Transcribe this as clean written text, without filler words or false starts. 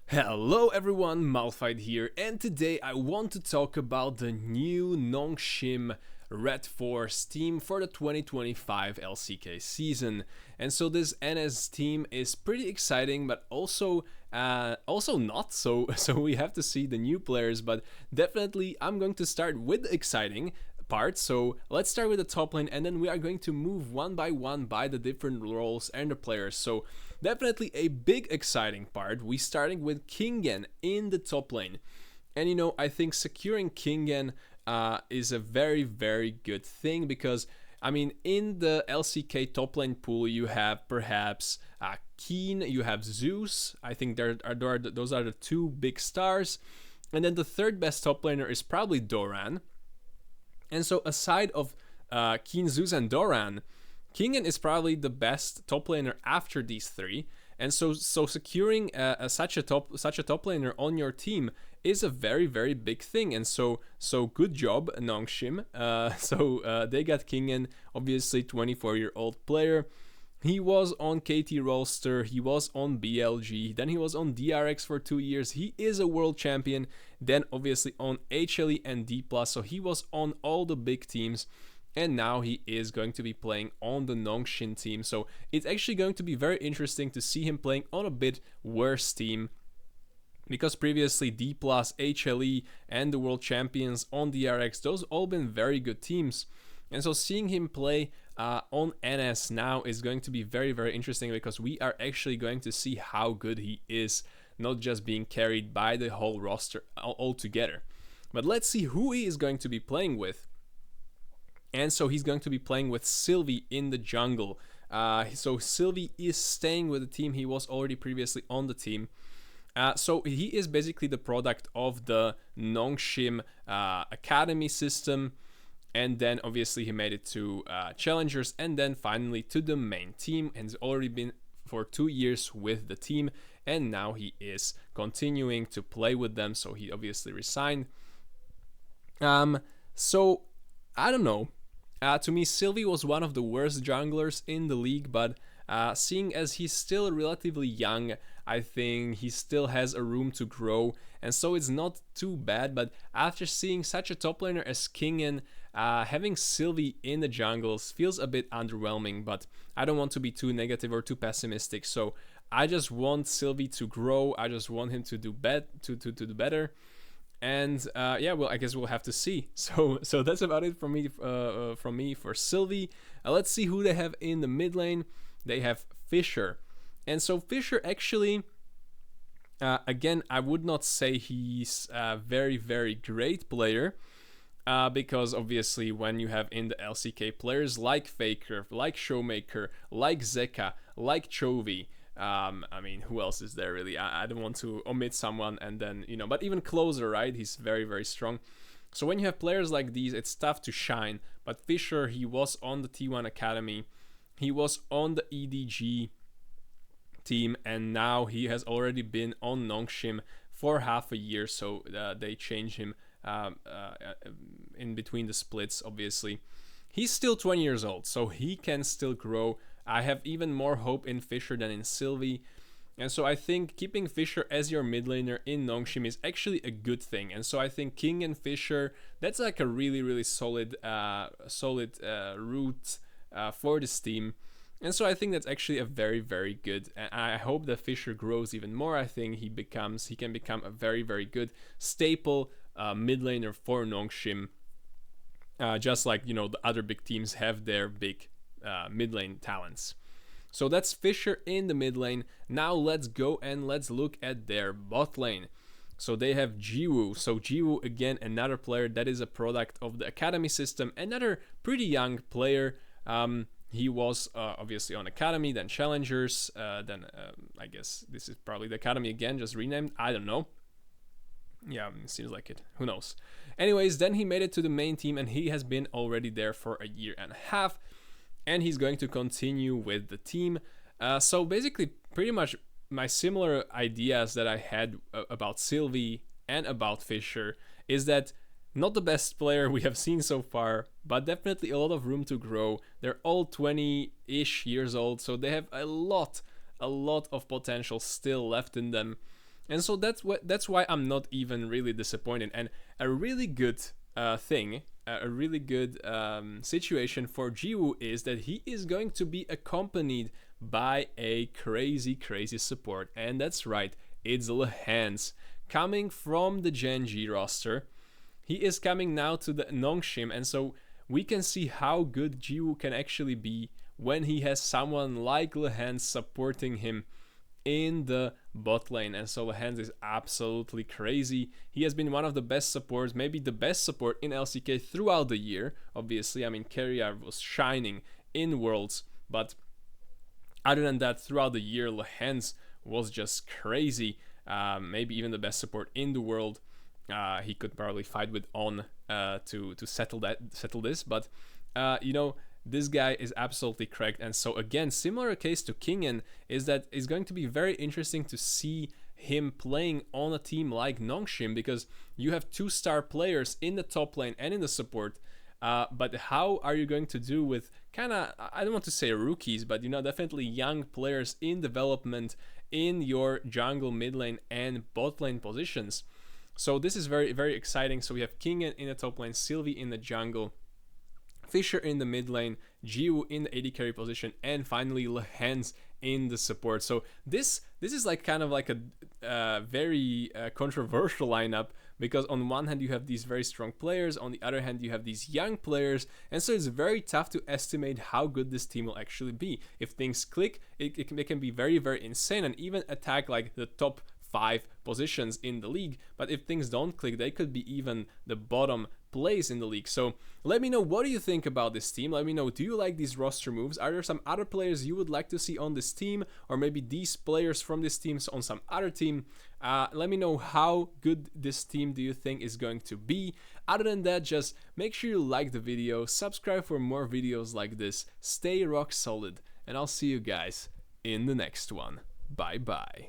Hello everyone, Malphite here, and today I want to talk about the new Nongshim Redforce team for the 2025 LCK season. And so this NS team is pretty exciting, but also not so. So we have to see the new players, but definitely I'm going to start with the exciting part. So let's start with the top lane, and then we are going to move one by one by the different roles and the players. So definitely a big exciting part. We starting with Kingen in the top lane. And I think securing Kingen is a very good thing because in the LCK top lane pool, you have perhaps Keen, you have Zeus. I think those are the two big stars. And then the third best top laner is probably Doran. And so aside of Keen, Zeus, and Doran, Kingen is probably the best top laner after these three. And so securing such a top laner on your team is a very big thing. And so good job, Nongshim. They got Kingen, obviously 24-year-old player. He was on KT roster, he was on BLG, then he was on DRX for 2 years. He is a world champion, then obviously on HLE and D+, so he was on all the big teams. And now he is going to be playing on the Nongshim team. So it's actually going to be very interesting to see him playing on a bit worse team. Because previously D+, HLE, and the World Champions on DRX, those all been very good teams. And so seeing him play on NS now is going to be very interesting because we are actually going to see how good he is, not just being carried by the whole roster altogether. But let's see who he is going to be playing with. And so he's going to be playing with Sylvie in the jungle. So Sylvie is staying with the team. He was already previously on the team. So he is basically the product of the Nongshim Academy system. And then obviously he made it to Challengers and then finally to the main team. And he's already been for 2 years with the team. And now he is continuing to play with them. So he obviously resigned. So I don't know. To me, Sylvie was one of the worst junglers in the league, but seeing as he's still relatively young, I think he still has a room to grow, and so it's not too bad. But after seeing such a top laner as Kingen, having Sylvie in the jungles feels a bit underwhelming, but I don't want to be too negative or too pessimistic, so I just want Sylvie to grow, I just want him to do better. And well, I guess we'll have to see. So that's about it from me for Sylvie. Let's see who they have in the mid lane. They have Fisher, and so Fisher actually, again, I would not say he's a very great player, because obviously when you have in the LCK players like Faker, like Showmaker, like Zeka, like Chovy. Who else is there really? I don't want to omit someone, and then, but even Closer, right? He's very strong. So when you have players like these, it's tough to shine. But Fisher, he was on the T1 Academy, he was on the EDG team, and now he has already been on Nongshim for half a year. So they changed him in between the splits, obviously. He's still 20 years old, so he can still grow. I have even more hope in Fisher than in Sylvie. And so I think keeping Fisher as your mid laner in Nongshim is actually a good thing. And so I think King and Fisher, that's like a really solid route for this team. And so I think that's actually a very good. And I hope that Fisher grows even more. I think he can become a very good staple mid laner for Nongshim. Just like, the other big teams have their big mid lane talents. So that's Fisher in the mid lane. Now let's go and let's look at their bot lane. So they have Jiwoo. So Jiwoo, again, another player that is a product of the Academy system. Another pretty young player. He was obviously on Academy, then Challengers, then I guess this is probably the Academy again, just renamed. I don't know. Yeah, it seems like it. Who knows? Anyways, then he made it to the main team, and he has been already there for a year and a half. And he's going to continue with the team. So basically, pretty much my similar ideas that I had about Sylvie and about Fisher is that not the best player we have seen so far, but definitely a lot of room to grow. They're all 20-ish years old, so they have a lot of potential still left in them. And so that's why I'm not even really disappointed. And a really good thing, a really good situation for Jiwoo is that he is going to be accompanied by a crazy support, and that's right, it's Lehends coming from the Gen G roster. He is coming now to the Nongshim, and so we can see how good Jiwoo can actually be when he has someone like Lehends supporting him in the bot lane. And so Lehends is absolutely crazy. He has been one of the best supports, maybe the best support in LCK throughout the year. Obviously, I mean, Keria was shining in Worlds, but other than that, throughout the year, Lehends was just crazy. Maybe even the best support in the world. He could probably fight with On to settle this, but you know, this guy is absolutely correct. And so again, similar case to Kingen is that it's going to be very interesting to see him playing on a team like Nongshim, because you have 2-star players in the top lane and in the support. But how are you going to do with kind of, I don't want to say rookies, but you know, definitely young players in development in your jungle, mid lane, and bot lane positions? So this is very exciting. So we have Kingen in the top lane, Sylvie in the jungle, Fisher in the mid lane, Jiwoo in the AD carry position, and finally Lehends in the support. So this is like kind of like a very controversial lineup, because on one hand you have these very strong players, on the other hand you have these young players, and so it's very tough to estimate how good this team will actually be. If things click, it can be very insane and even attack like the top 5 positions in the league. But if things don't click, they could be even the bottom place in the league. So let me know, what do you think about this team? Let me know, do you like these roster moves? Are there some other players you would like to see on this team, or maybe these players from this team on some other team? Let me know how good this team do you think is going to be. Other than that, just make sure you like the video, subscribe for more videos like this, stay rock solid, and I'll see you guys in the next one. Bye bye.